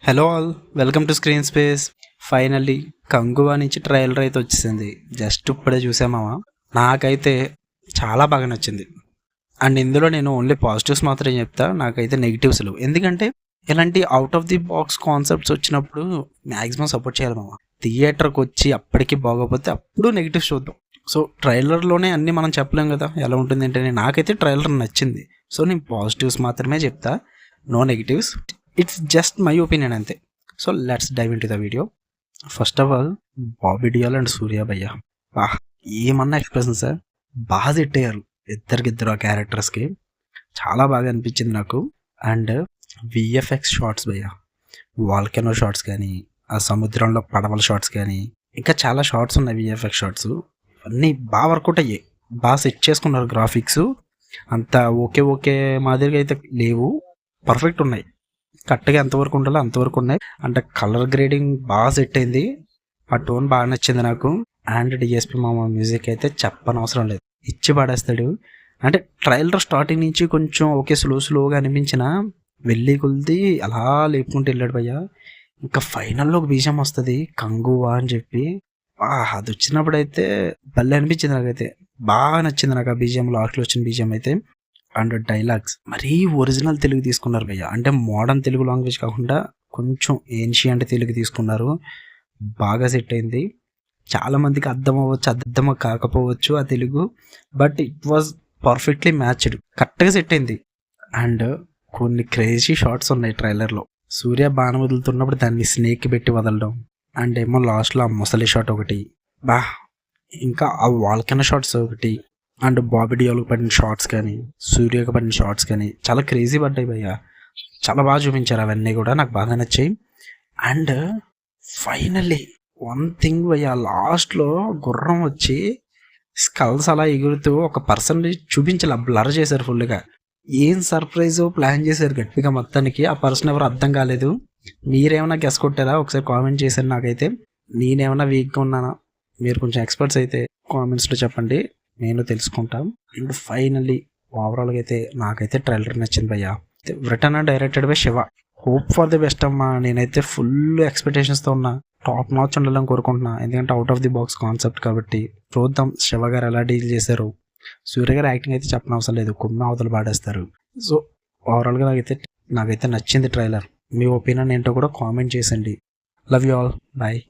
Hello all, welcome to screen space. Finally Kanguva నుంచి trailer అయితే వచ్చేసింది. జస్ట్ ఇప్పుడే చూసామావా. నాకైతే చాలా బాగా నచ్చింది. అండ్ ఇందులో నేను ఓన్లీ పాజిటివ్స్ మాత్రమే చెప్తా, నాకైతే నెగిటివ్స్ లేవు. ఎందుకంటే ఇలాంటి out of the box concepts వచ్చినప్పుడు మ్యాక్సిమం సపోర్ట్ చేయాలి మామ. థియేటర్కి వచ్చి అప్పటికి బాగోపోతే అప్పుడు నెగిటివ్స్ చూద్దాం. సో ట్రైలర్లోనే అన్నీ మనం చెప్పలేం కదా ఎలా ఉంటుంది అంటే. నాకైతే ట్రైలర్ నచ్చింది. సో నేను పాజిటివ్స్ మాత్రమే చెప్తా, no negatives. It's just my opinion అంతే. So let's dive into the video. First of all Bobby Deol and Surya భయ్య, ఏమన్నా ఎక్స్ప్రెషన్ సార్, బాగా సెట్ అయ్యారు ఇద్దరికిద్దరు ఆ క్యారెక్టర్స్కి. చాలా బాగా అనిపించింది నాకు. అండ్ విఎఫ్ఎక్స్ షార్ట్స్ భయ్య, వాల్కెనో షార్ట్స్ కానీ, ఆ సముద్రంలో పడవల షార్ట్స్ కానీ, ఇంకా చాలా షార్ట్స్ ఉన్నాయి విఎఫ్ఎక్స్ షార్ట్స్. అన్నీ బాగా వర్కౌట్ అయ్యాయి, బాగా సెట్ చేసుకున్నారు. గ్రాఫిక్స్ అంతా ఓకే ఓకే మాదిరిగా అయితే లేవు, పర్ఫెక్ట్ ఉన్నాయి. కరెక్ట్గా ఎంతవరకు ఉండాలో అంతవరకు ఉన్నాయి. అంటే కలర్ గ్రేడింగ్ బాగా సెట్ అయింది, ఆ టోన్ బాగా నచ్చింది నాకు. అండ్ డిఎస్పి మామ మ్యూజిక్ అయితే చెప్పనవసరం లేదు, ఇచ్చి పడేస్తాడు. అంటే ట్రైలర్ స్టార్టింగ్ నుంచి కొంచెం ఓకే స్లోగా అనిపించిన, వెళ్ళి కొలిది అలా లేపుకుంటూ వెళ్ళాడు భయ్య. ఇంకా ఫైనల్లో ఒక బీజం వస్తుంది కంగువా అని చెప్పి, అది వచ్చినప్పుడు అయితే భలే అనిపించింది నాకైతే. బాగా నచ్చింది నాకు ఆ బీజిఎం, లాస్ట్లో వచ్చిన బీజిఎం అయితే. అండ్ డైలాగ్స్ మరీ ఒరిజినల్ తెలుగు తీసుకున్నారు భయ్య. అంటే మోడర్న్ తెలుగు లాంగ్వేజ్ కాకుండా కొంచెం ఏన్షియంట్ తెలుగు తీసుకున్నారు, బాగా సెట్ అయింది. చాలామందికి అర్థం అవ్వచ్చు, అర్థం కాకపోవచ్చు ఆ Telugu, but it was perfectly matched, కరెక్ట్గా సెట్ అయింది. అండ్ కొన్ని క్రేజీ షార్ట్స్ ఉన్నాయి ట్రైలర్లో. సూర్య బాణం వదులుతున్నప్పుడు దాన్ని స్నేక్ పెట్టి వదలడం, అండ్ ఏమో లాస్ట్లో ఆ ముసలి షాట్ ఒకటి, ఇంకా ఆ వాల్కెనో షార్ట్స్ ఒకటి, అండ్ బాబీ డియోల్కి పడిన షార్ట్స్ కానీ, సూర్యకి పడిన షార్ట్స్ కానీ చాలా క్రేజీ పడ్డాయి భయ్య. చాలా బాగా చూపించారు, అవన్నీ కూడా నాకు బాగా నచ్చాయి. అండ్ ఫైనల్లీ వన్ థింగ్ భయ్య, లాస్ట్లో గుర్రం వచ్చి స్కల్స్ అలా ఎగురుతూ ఒక పర్సన్ చూపించాలి, బ్లర్ చేశారు ఫుల్గా. ఏం సర్ప్రైజ్ ప్లాన్ చేశారు గట్టిగా మొత్తానికి. ఆ పర్సన్ ఎవరు అర్థం కాలేదు. మీరేమైనా గెస్ కొట్టారా ఒకసారి కామెంట్ చేశారు. నాకైతే నేనేమైనా వీక్గా ఉన్నానా, మీరు కొంచెం ఎక్స్పర్ట్స్ అయితే కామెంట్స్లో చెప్పండి, నేను తెలుసుకుంటాం. అండ్ ఫైనల్లీ ఓవరాల్గా అయితే నాకైతే ట్రైలర్ నచ్చింది భయ్య. Return and directed by Shiva. Hope for the best అమ్మా. నేనైతే ఫుల్ ఎక్స్పెక్టేషన్స్తో ఉన్నా, టాప్ నాచ్ ఉండాలని కోరుకుంటున్నా. ఎందుకంటే out of the box concept కాబట్టి చూద్దాం శివ గారు ఎలా డీల్ చేశారు. సూర్య గారు యాక్టింగ్ అయితే చెప్పనవసరం లేదు, కొమ్మ అవతలు పాడేస్తారు. సో ఓవరాల్గా నాకైతే నచ్చింది ట్రైలర్. మీ ఒపీనియన్ ఏంటో కూడా కామెంట్ చేసండి. Love you all, bye.